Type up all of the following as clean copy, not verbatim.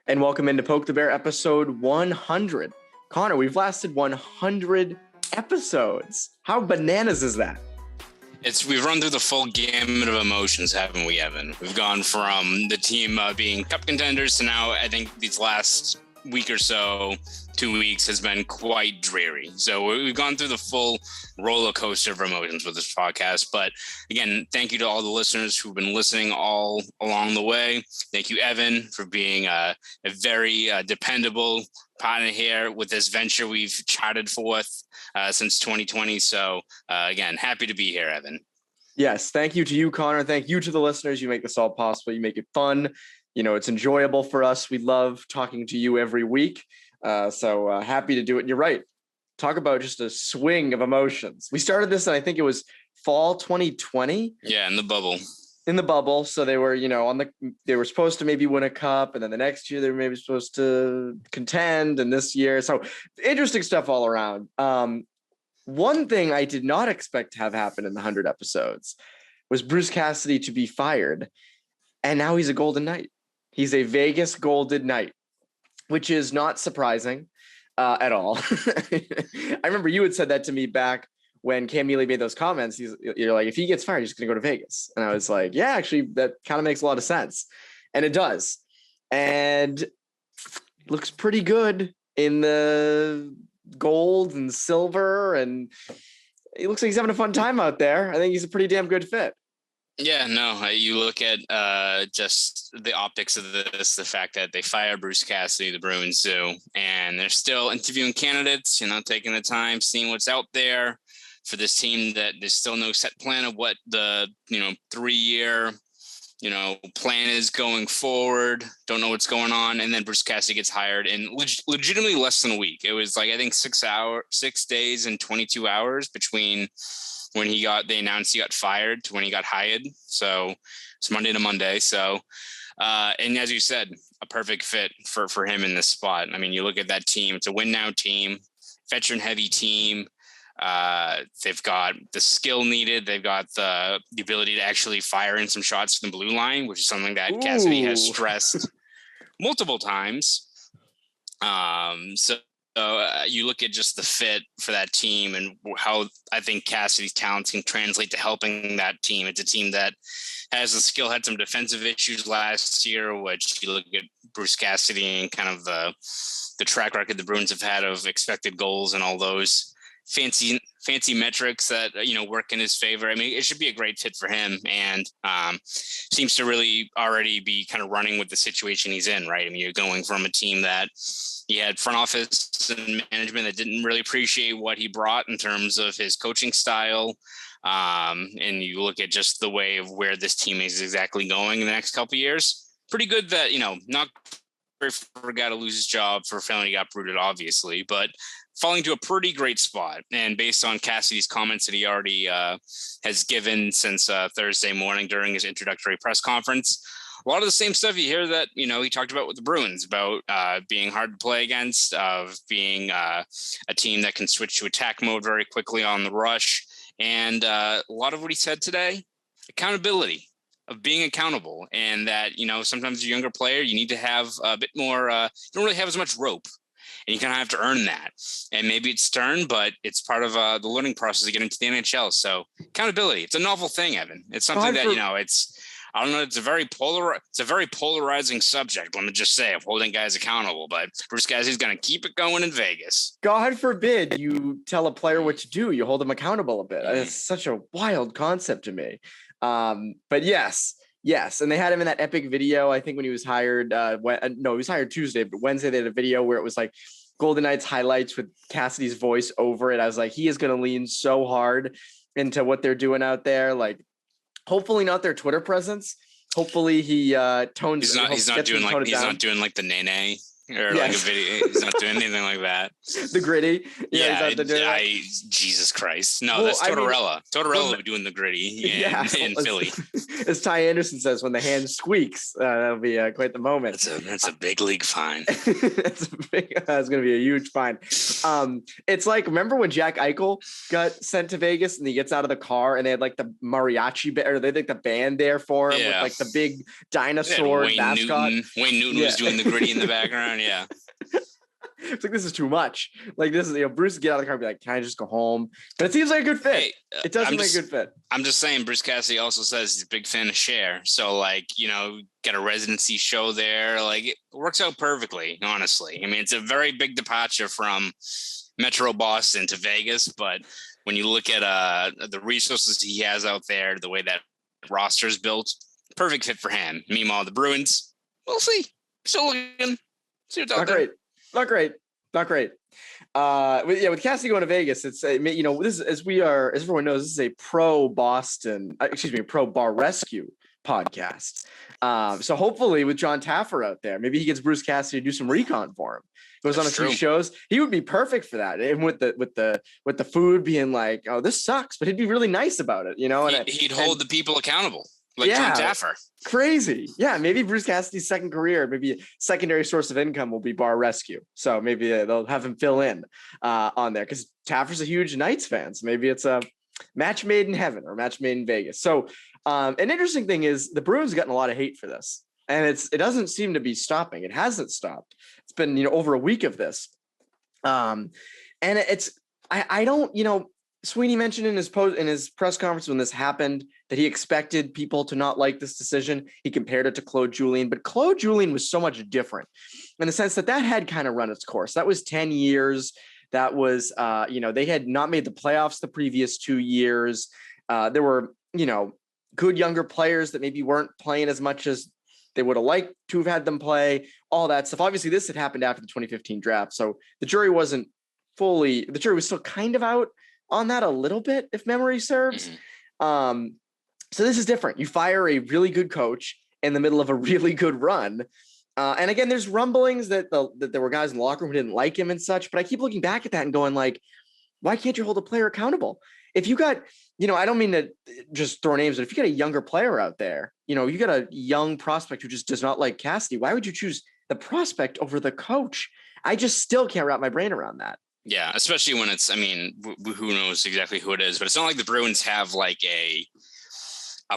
And welcome into Poke the Bear episode 100. Conor, we've lasted 100 episodes. How bananas is that? We've run through the full gamut of emotions, haven't we, Evan? We've gone from the team being cup contenders to now I think these last week or so, 2 weeks has been quite dreary. So we've gone through the full roller coaster of emotions with this podcast. But again, thank you to all the listeners who've been listening all along the way. Thank you, Evan, for being a very dependable partner here with this venture we've charted forth since 2020. So again, happy to be here, Evan. Yes, thank you to you, Conor. Thank you to the listeners. You make this all possible. You make it fun. You know, it's enjoyable for us. We love talking to you every week. So happy to do it. And you're right. Talk about just a swing of emotions. We started this, and I think it was fall 2020. Yeah, in the bubble. So they were, they were supposed to maybe win a cup, and then the next year they were maybe supposed to contend, and this year. So interesting stuff all around. One thing I did not expect to have happen in the 100 episodes was Bruce Cassidy to be fired, and now he's a Golden Knight. He's a Vegas Golden Knight, which is not surprising at all. I remember you had said that to me back when Cam Neely made those comments. You're like, if he gets fired, he's going to go to Vegas. And I was like, yeah, actually, that kind of makes a lot of sense. And it does. And looks pretty good in the gold and silver. And it looks like he's having a fun time out there. I think he's a pretty damn good fit. Yeah, no, you look at just the optics of this, the fact that they fired Bruce Cassidy, the Bruins do, and they're still interviewing candidates, taking the time, seeing what's out there for this team, that there's still no set plan of what the, 3-year, plan is going forward. Don't know what's going on. And then Bruce Cassidy gets hired in legitimately less than a week. It was like, I think 6 days and 22 hours between when they announced he got fired to when he got hired. So it's Monday to Monday. So, and as you said, a perfect fit for him in this spot. I mean, you look at that team, it's a win now team, veteran heavy team. They've got the skill needed. They've got the ability to actually fire in some shots from the blue line, which is something that Cassidy has stressed multiple times. So you look at just the fit for that team and how I think Cassidy's talents can translate to helping that team. It's a team that has the skill, had some defensive issues last year, which you look at Bruce Cassidy and kind of the track record the Bruins have had of expected goals and all those fancy metrics that, work in his favor. I mean, it should be a great fit for him, and seems to really already be kind of running with the situation he's in, right? I mean, you're going from a team that he had front office and management that didn't really appreciate what he brought in terms of his coaching style. And you look at just the way of where this team is exactly going in the next couple of years. Pretty good that, not for a guy to lose his job for a family he got rooted, obviously, but falling to a pretty great spot. And based on Cassidy's comments that he already has given since Thursday morning during his introductory press conference, a lot of the same stuff you hear that, he talked about with the Bruins, about being hard to play against, of being a team that can switch to attack mode very quickly on the rush. And a lot of what he said today, accountability, of being accountable, and that, sometimes as a younger player, you need to have a bit more, you don't really have as much rope, and you kind of have to earn that. And maybe it's stern, but it's part of the learning process to get into the NHL. So accountability, it's a novel thing, Evan. It's something that, I don't know. It's a very polarizing subject. Let me just say, of holding guys accountable. But Bruce Cassidy's going to keep it going in Vegas. God forbid you tell a player what to do. You hold them accountable a bit. It's such a wild concept to me. But yes. And they had him in that epic video. I think when he was hired, he was hired Tuesday, but Wednesday they had a video where it was like Golden Knights highlights with Cassidy's voice over it. I was like, he is going to lean so hard into what they're doing out there. Like, hopefully not their Twitter presence. Hopefully he tones. He's not doing like the Nene. or like a video. He's not doing anything like that. The gritty. Yeah, Jesus Christ. No, that's Tortorella. Tortorella would be doing the gritty in Philly. As Ty Anderson says, when the hand squeaks, that'll be quite the moment. That's a big league fine. That's going to be a huge fine. It's like, remember when Jack Eichel got sent to Vegas and he gets out of the car and they had like the mariachi or they had like the band there for him with like the big dinosaur mascot. Wayne Newton was doing the gritty in the background. Yeah. It's like, this is too much. Like, this is, Bruce would get out of the car and be like, can I just go home? But it seems like a good fit. Hey, it does seem like a good fit. I'm just saying, Bruce Cassidy also says he's a big fan of Cher. So, like, get a residency show there. Like, it works out perfectly, honestly. I mean, it's a very big departure from Metro Boston to Vegas. But when you look at the resources he has out there, the way that roster is built, perfect fit for him. Meanwhile, the Bruins, we'll see. Still looking. See what's out there. Not great. With Cassidy going to Vegas, it's this is, as everyone knows, this is a pro Bar Rescue podcast. So hopefully with John Taffer out there, maybe he gets Bruce Cassidy to do some recon for him. Goes on a few shows. He would be perfect for that. And with the food being like, oh, this sucks, but he'd be really nice about it, And he'd hold the people accountable. Like John Taffer. Crazy. Yeah, maybe Bruce Cassidy's second career, maybe a secondary source of income will be bar rescue. So maybe they'll have him fill in on there because Taffer's a huge Knights fan. So maybe it's a match made in heaven or match made in Vegas. So an interesting thing is the Bruins gotten a lot of hate for this. And it doesn't seem to be stopping. It hasn't stopped. It's been, over a week of this. And I don't, Sweeney mentioned in his press conference when this happened that he expected people to not like this decision. He compared it to Claude Julien, but Claude Julien was so much different in the sense that had kind of run its course. That was 10 years. That was, they had not made the playoffs the previous 2 years. There were, good younger players that maybe weren't playing as much as they would have liked to have had them play, all that stuff. Obviously, this had happened after the 2015 draft. So the jury was still kind of out on that a little bit, if memory serves. Mm-hmm. So this is different. You fire a really good coach in the middle of a really good run. And again, there's rumblings that there were guys in the locker room who didn't like him and such, but I keep looking back at that and going like, why can't you hold a player accountable? If you got, I don't mean to just throw names, but if you got a younger player out there, you got a young prospect who just does not like Cassidy, why would you choose the prospect over the coach? I just still can't wrap my brain around that. Yeah, especially when it's, who knows exactly who it is, but it's not like the Bruins have like a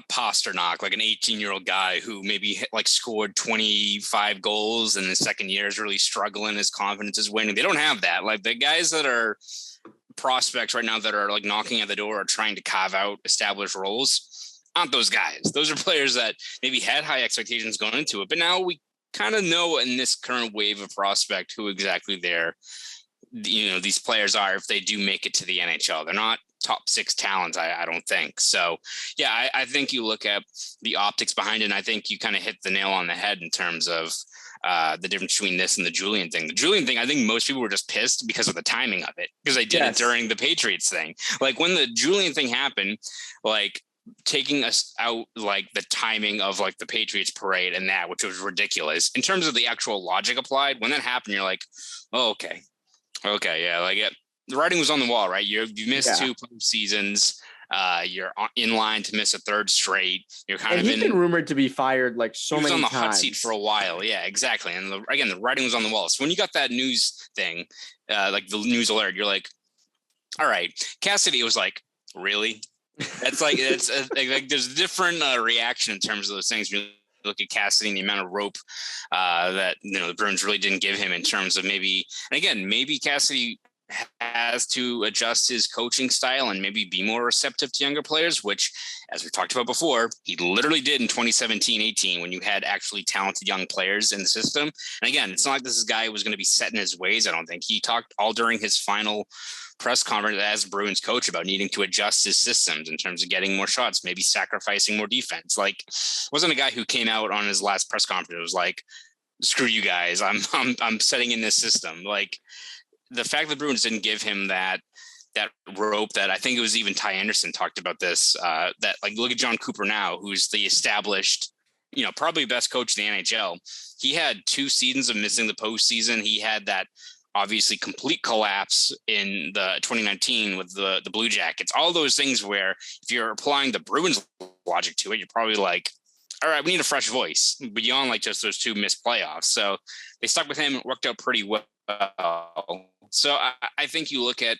Pasternak, like an 18-year-old guy who maybe like scored 25 goals in the second year is really struggling. His confidence is waning. They don't have that. Like the guys that are prospects right now that are like knocking at the door or trying to carve out established roles aren't those guys. Those are players that maybe had high expectations going into it, but now we kind of know in this current wave of prospect who exactly these players are if they do make it to the NHL. They're not top 6 talents, I don't think. So, yeah, I think you look at the optics behind it, and I think you kind of hit the nail on the head in terms of the difference between this and the Julien thing. The Julien thing, I think most people were just pissed because of the timing of it, because they did it during the Patriots thing. Like when the Julien thing happened, like taking us out, like the timing of like the Patriots parade and that, which was ridiculous in terms of the actual logic applied. When that happened, you're like, oh, okay, yeah, like the writing was on the wall, right? You missed 2 seasons. You're in line to miss a third straight. You're he's been rumored to be fired like so many times. He was on the hot seat for a while. Yeah, exactly. And the writing was on the wall. So when you got that news thing, like the news alert, you're like, all right. Cassidy was like, really? That's like, like there's a different reaction in terms of those things. When you look at Cassidy and the amount of rope that the Bruins really didn't give him in terms of maybe Cassidy has to adjust his coaching style and maybe be more receptive to younger players, which, as we talked about before, he literally did in 2017-18 when you had actually talented young players in the system. And again, it's not like this guy was going to be set in his ways. I don't think he talked all during his final press conference as Bruins coach about needing to adjust his systems in terms of getting more shots, maybe sacrificing more defense. Like, wasn't a guy who came out on his last press conference. It was like, screw you guys. I'm setting in this system. Like, the fact that the Bruins didn't give him that rope, that I think it was even Ty Anderson talked about this, that like, look at John Cooper now, who's the established probably best coach in the NHL. He had 2 seasons of missing the postseason. He had that obviously complete collapse in the 2019 with the Blue Jackets. All those things where if you're applying the Bruins logic to it, you're probably like, all right, we need a fresh voice beyond like just those 2 missed playoffs. So they stuck with him. It worked out pretty well. So I think you look at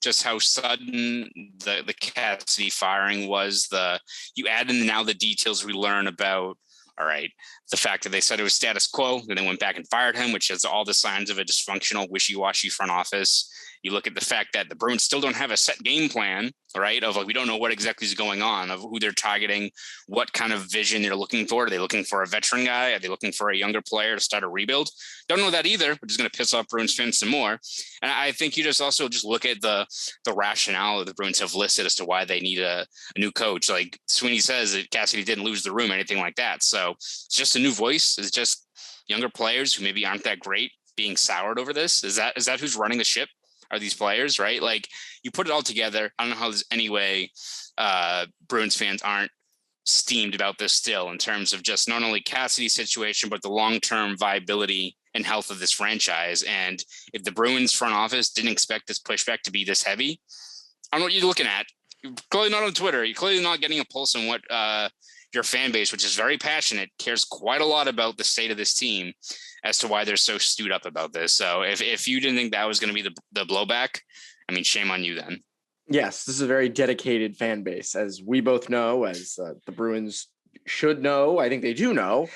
just how sudden the Cassidy firing was. You add in now the details we learn about, all right, the fact that they said it was status quo, then they went back and fired him, which has all the signs of a dysfunctional, wishy-washy front office. You look at the fact that the Bruins still don't have a set game plan, right? Of like, we don't know what exactly is going on, of who they're targeting, what kind of vision they're looking for. Are they looking for a veteran guy? Are they looking for a younger player to start a rebuild? Don't know that either, which is going to piss off Bruins fans some more. And I think you just look at the rationale that the Bruins have listed as to why they need a new coach. Like Sweeney says that Cassidy didn't lose the room, anything like that. So it's just a new voice. It's just younger players who maybe aren't that great being soured over this. Is that who's running the ship? Are these players, right? Like you put it all together. I don't know how there's any way Bruins fans aren't steamed about this still in terms of just not only Cassidy's situation, but the long-term viability and health of this franchise. And if the Bruins front office didn't expect this pushback to be this heavy, I don't know what you're looking at. You're clearly not on Twitter. You're clearly not getting a pulse on what your fan base, which is very passionate, cares quite a lot about the state of this team as to why they're so stewed up about this. So if you didn't think that was going to be the blowback, I mean, shame on you then. Yes, this is a very dedicated fan base, as we both know, as the Bruins should know. I think they do know.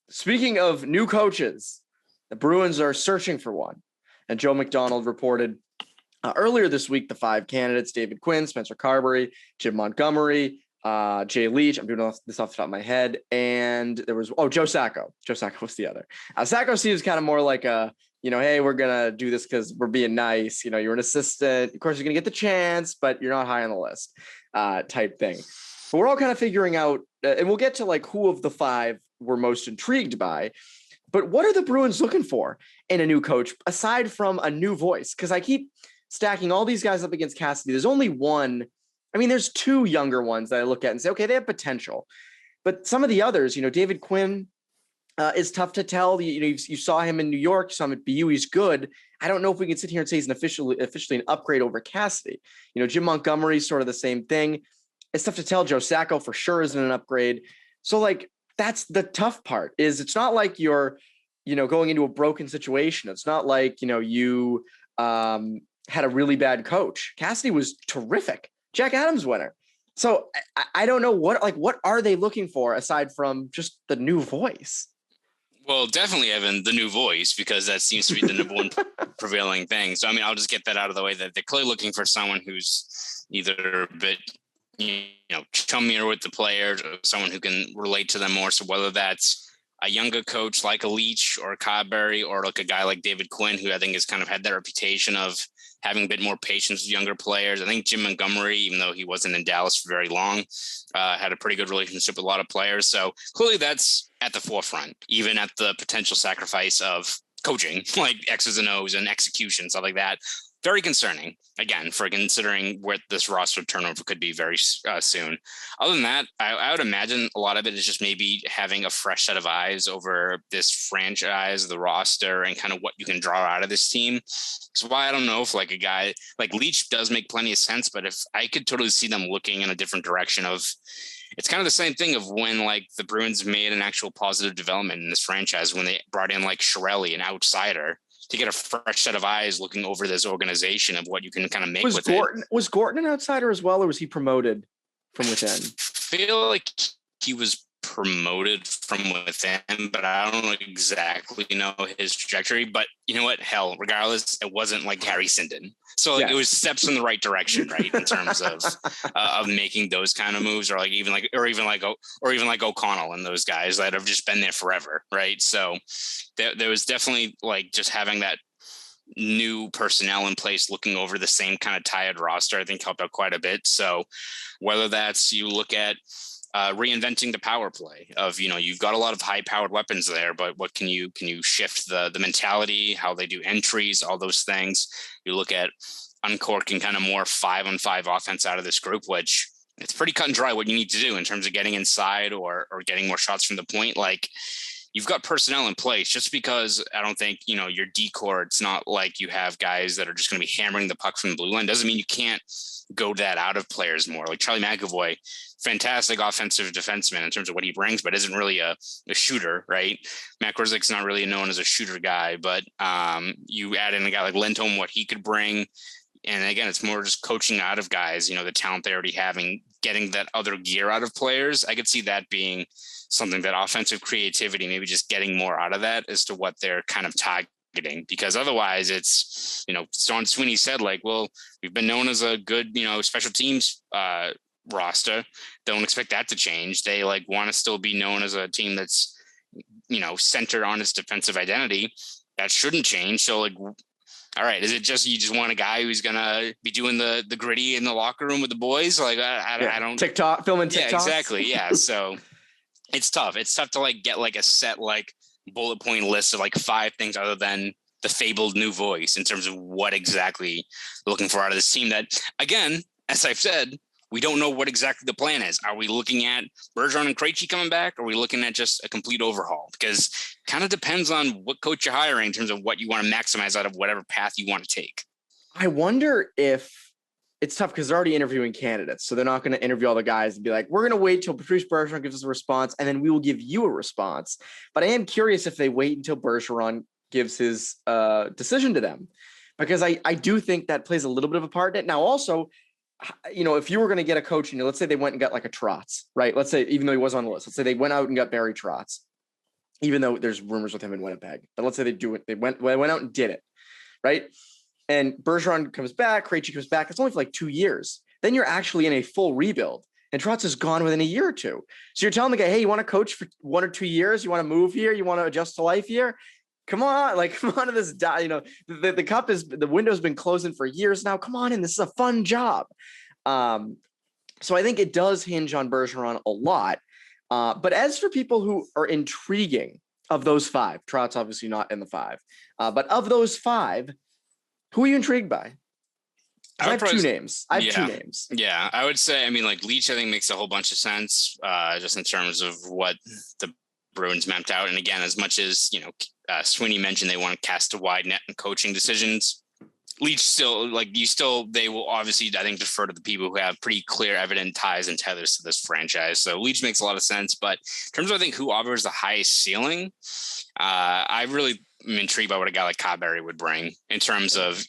Speaking of new coaches, the Bruins are searching for one. And Joe McDonald reported earlier this week the 5 candidates: David Quinn, Spencer Carberry, Jim Montgomery, Jay Leach. I'm doing this off the top of my head. And there was, Joe Sacco. Joe Sacco was the other. Sacco seems kind of more like a, hey, we're going to do this because we're being nice. You're an assistant. Of course, you're going to get the chance, but you're not high on the list type thing. But we're all kind of figuring out, and we'll get to like who of the 5 we're most intrigued by. But what are the Bruins looking for in a new coach, aside from a new voice? Because I keep stacking all these guys up against Cassidy. There's only one. I mean, there's 2 younger ones that I look at and say, okay, they have potential. But some of the others, David Quinn is tough to tell. You saw him in New York, you saw him at BU. He's good. I don't know if we can sit here and say he's officially an upgrade over Cassidy. Jim Montgomery, sort of the same thing. It's tough to tell. Joe Sacco for sure isn't an upgrade. So like, that's the tough part. Is it's not like you're, going into a broken situation. It's not like, you had a really bad coach. Cassidy was terrific. Jack Adams winner. So I don't know what are they looking for aside from just the new voice? Well, definitely, Evan, the new voice, because that seems to be the number one prevailing thing. So, I mean, I'll just get that out of the way, that they're clearly looking for someone who's either a bit, chummier with the players, or someone who can relate to them more. So whether that's a younger coach like a Leach or a Carberry, or like a guy like David Quinn, who I think has kind of had that reputation of having a bit more patience with younger players. I think Jim Montgomery, even though he wasn't in Dallas for very long, had a pretty good relationship with a lot of players. So clearly that's at the forefront, even at the potential sacrifice of coaching, like X's and O's and execution, stuff like that. Very concerning, again, for considering where this roster turnover could be very soon. Other than that, I would imagine a lot of it is just maybe having a fresh set of eyes over this franchise, the roster, and kind of what you can draw out of this team. So why I don't know if like a guy like Leach does make plenty of sense, but if I could totally see them looking in a different direction of, it's kind of the same thing of when like the Bruins made an actual positive development in this franchise, when they brought in like Chiarelli, an outsider, to get a fresh set of eyes looking over this organization of what you can kind of make with it. Was Gorton an outsider as well, or was he promoted from within? I feel like he was promoted from within, but I don't exactly know his trajectory. But you know what? Hell, regardless, it wasn't like Harry Sinden. So like, It was steps in the right direction, right? In terms of making those kind of moves, or even like O'Connell and those guys that have just been there forever, right? So there was definitely like just having that new personnel in place, looking over the same kind of tired roster, I think helped out quite a bit. So whether that's you look at reinventing the power play of, you've got a lot of high powered weapons there, but what can you shift the mentality, how they do entries, all those things. You look at uncorking kind of more 5-on-5 offense out of this group, which it's pretty cut and dry what you need to do in terms of getting inside or getting more shots from the point. Like, you've got personnel in place. Just because I don't think, your decor, it's not like you have guys that are just going to be hammering the puck from the blue line, doesn't mean you can't go that out of players more. Like Charlie McAvoy, fantastic offensive defenseman in terms of what he brings, but isn't really a shooter, right? Matt Grzelcyk's not really known as a shooter guy, but you add in a guy like Lindholm, what he could bring. And again, it's more just coaching out of guys, the talent they already having, getting that other gear out of players. I could see that being something, that offensive creativity, maybe just getting more out of that as to what they're kind of targeting, because otherwise it's, Don Sweeney said, like, well, we've been known as a good, special teams roster. Don't expect that to change. They want to still be known as a team that's, centered on its defensive identity. That shouldn't change. So all right, is it just you just want a guy who's gonna be doing the gritty in the locker room with the boys? I don't filming TikTok. Yeah, exactly. Yeah. So it's tough. It's tough to get a set bullet point list of 5 things other than the fabled new voice in terms of what exactly they're looking for out of this team. That, again, as I've said, we don't know what exactly the plan is. Are we looking at Bergeron and Krejci coming back? Or are we looking at just a complete overhaul? Because it kind of depends on what coach you're hiring in terms of what you want to maximize out of whatever path you want to take. I wonder if it's tough because they're already interviewing candidates. So they're not going to interview all the guys and be like, we're going to wait till Patrice Bergeron gives us a response, and then we will give you a response. But I am curious if they wait until Bergeron gives his decision to them, because I do think that plays a little bit of a part in it. Now, also, if you were going to get a coach, let's say they went and got a Trotz, right? Let's say, even though he was on the list, let's say they went out and got Barry Trotz, even though there's rumors with him in Winnipeg, but let's say they do it. They went out and did it, right? And Bergeron comes back, Krejci comes back. It's only for 2 years. Then you're actually in a full rebuild, and Trotz is gone within a year or two. So you're telling the guy, hey, you want to coach for 1 or 2 years? You want to move here? You want to adjust to life here? Come on, come on to this. The cup the window's been closing for years now. Come on in. This is a fun job. So I think it does hinge on Bergeron a lot. But as for people who are intriguing of those 5, Trotz obviously not in the 5, but of those 5, who are you intrigued by? I have 2 names. Yeah, I would say, Leach, I think makes a whole bunch of sense, just in terms of what the Bruins mapped out. And again, as much as, Sweeney mentioned they want to cast a wide net in coaching decisions, Leach still, they will obviously, I think, defer to the people who have pretty clear, evident ties and tethers to this franchise. So Leach makes a lot of sense. But in terms of, I think, who offers the highest ceiling, I really am intrigued by what a guy like Carberry would bring in terms of,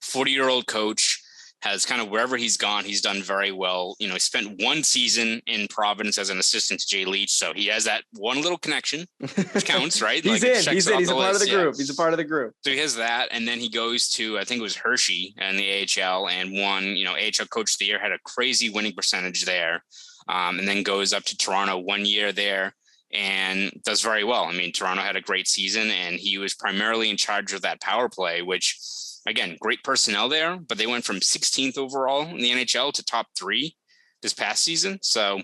40-year-old coach, has kind of wherever he's gone, he's done very well. He spent 1 season in Providence as an assistant to Jay Leach. So he has that one little connection, which counts, right? He's in. He's a part of the group. He's a part of the group. So he has that. And then he goes to, I think it was Hershey in the AHL, and won, AHL Coach of the Year, had a crazy winning percentage there. And then goes up to Toronto 1 year there and does very well. Toronto had a great season, and he was primarily in charge of that power play, which, again, great personnel there, but they went from 16th overall in the NHL to top 3 this past season. So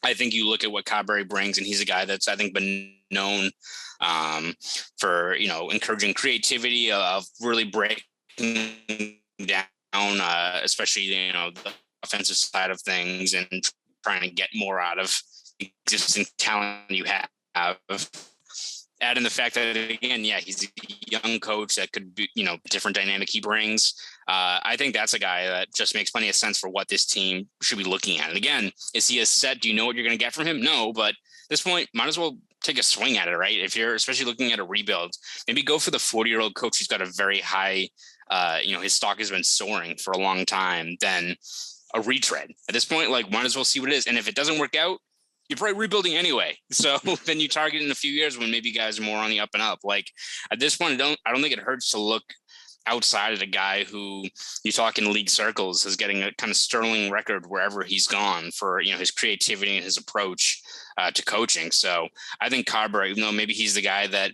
I think you look at what Carberry brings, and he's a guy that's, I think, been known for, encouraging creativity, of really breaking down, especially, the offensive side of things, and trying to get more out of existing talent you have. Add in the fact that, again, he's a young coach that could be, different dynamic he brings. I think that's a guy that just makes plenty of sense for what this team should be looking at. And again, is he a set? Do you know what you're going to get from him? No, but at this point, might as well take a swing at it, right? If you're especially looking at a rebuild, maybe go for the 40-year-old coach who's got a very high, his stock has been soaring for a long time, than a retread. At this point, might as well see what it is. And if it doesn't work out, you're probably rebuilding anyway. So then you target in a few years when maybe guys are more on the up and up. At this point, I don't think it hurts to look outside of the guy who you talk in league circles is getting a kind of sterling record wherever he's gone for, his creativity and his approach to coaching. So I think Carberry, even though maybe he's the guy that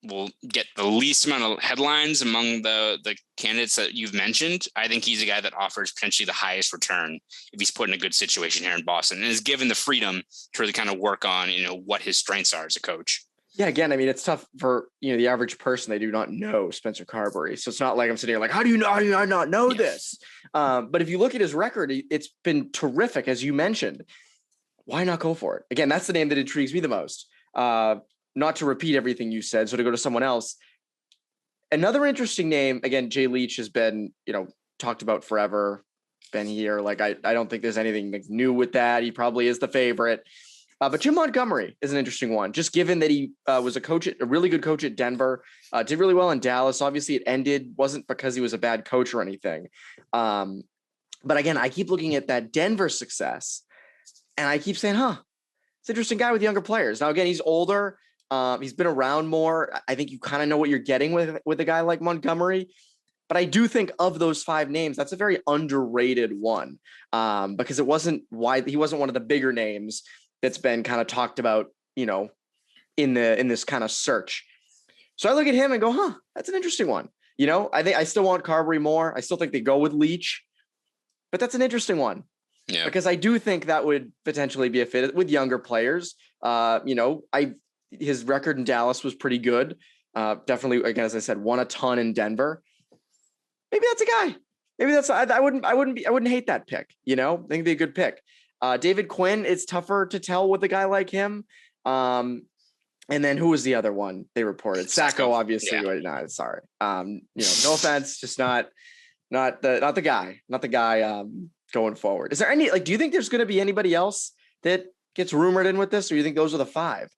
will get the least amount of headlines among the candidates that you've mentioned, I think he's a guy that offers potentially the highest return if he's put in a good situation here in Boston, and is given the freedom to really kind of work on, what his strengths are as a coach. Yeah, again, I mean, it's tough for the average person. They do not know Spencer Carberry, so it's not like I'm sitting here like, how do you not know this? But if you look at his record, it's been terrific, as you mentioned. Why not go for it? Again, that's the name that intrigues me the most. Not to repeat everything you said, so to go to someone else. Another interesting name, again, Jay Leach has been, talked about forever, been here. Like, I don't think there's anything new with that. He probably is the favorite. But Jim Montgomery is an interesting one, just given that he was a really good coach at Denver, did really well in Dallas. Obviously, it ended, wasn't because he was a bad coach or anything. But again, I keep looking at that Denver success, and I keep saying, it's an interesting guy with younger players. Now, again, he's older. He's been around more. I think you kind of know what you're getting with a guy like Montgomery. But I do think of those 5 names, that's a very underrated one because he wasn't one of the bigger names that's been kind of talked about, in this kind of search. So I look at him and go, that's an interesting one. I think I still want Carberry more. I still think they go with Leach, but that's an interesting one. Yeah. Because I do think that would potentially be a fit with younger players. His record in Dallas was pretty good. Definitely, again, as I said, won a ton in Denver. Maybe that's a guy. Maybe I wouldn't hate that pick. I think it'd be a good pick. David Quinn, it's tougher to tell with a guy like him. And then who was the other one they reported? Sacco, obviously. Yeah. No, sorry. No offense, just not the guy going forward. Is there any, do you think there's going to be anybody else that gets rumored in with this, or you think those are the 5?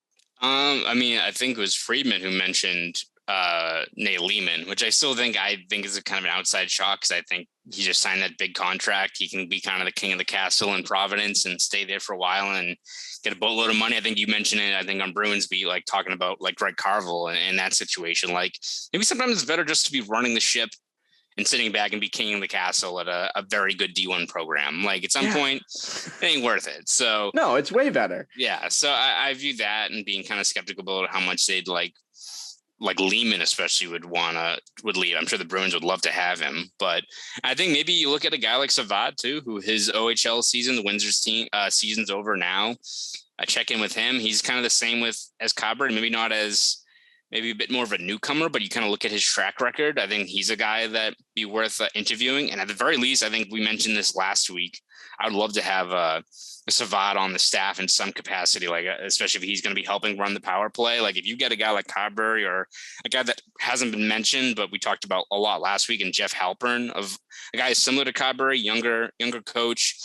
I think it was Friedman who mentioned Nate Leemon, which I think is a kind of an outside shot because I think he just signed that big contract. He can be kind of the king of the castle in Providence and stay there for a while and get a boatload of money. I think you mentioned it, I think on Bruins beat, like talking about like Greg Carvel and that situation. Like maybe sometimes it's better just to be running the ship and sitting back and be king of the castle at a very good D1 program. Like at some point, it ain't worth it. So no, it's way better. Yeah. So I view that and being kind of skeptical about how much they'd like Leemon especially would leave. I'm sure the Bruins would love to have him, but I think maybe you look at a guy like Savad too, who his OHL season, the Windsor's team season's over now. I check in with him. He's kind of the same as Coburn, maybe not as maybe a bit more of a newcomer, but you kind of look at his track record. I think he's a guy that be worth interviewing. And at the very least, I think we mentioned this last week. I would love to have a Savad on the staff in some capacity, like especially if he's going to be helping run the power play. Like if you get a guy like Carberry or a guy that hasn't been mentioned, but we talked about a lot last week, and Jeff Halpern, of a guy similar to Carberry, younger coach,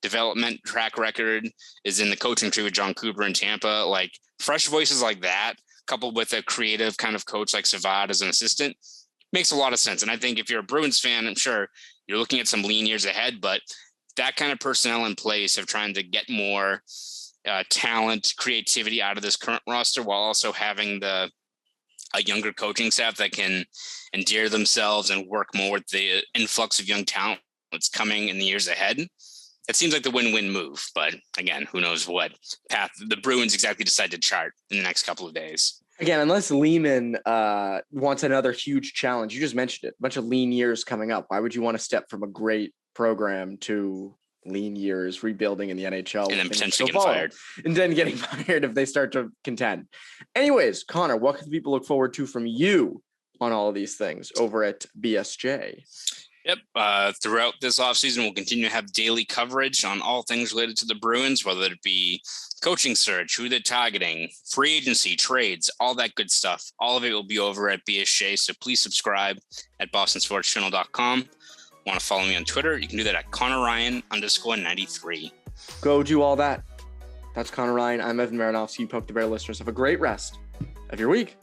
development track record, is in the coaching tree with John Cooper in Tampa. Like fresh voices like that, coupled with a creative kind of coach like Savad as an assistant, makes a lot of sense. And I think if you're a Bruins fan, I'm sure you're looking at some lean years ahead, but that kind of personnel in place of trying to get more talent, creativity out of this current roster, while also having a younger coaching staff that can endear themselves and work more with the influx of young talent that's coming in the years ahead. It seems like the win-win move, but again, who knows what path the Bruins exactly decide to chart in the next couple of days. Again, unless Leemon wants another huge challenge, you just mentioned it, a bunch of lean years coming up. Why would you want to step from a great program to lean years rebuilding in the NHL and then potentially getting fired, and then getting fired if they start to contend? Anyways, Conor, what can people look forward to from you on all of these things over at BSJ? Yep. Throughout this offseason, we'll continue to have daily coverage on all things related to the Bruins, whether it be coaching search, who they're targeting, free agency, trades, all that good stuff. All of it will be over at BSJ. So please subscribe at bostonsportsjournal.com. Want to follow me on Twitter? You can do that at ConorRyan_93. Go do all that. That's Conor Ryan. I'm Evan Marinofsky. Poke the Bear listeners. Have a great rest of your week.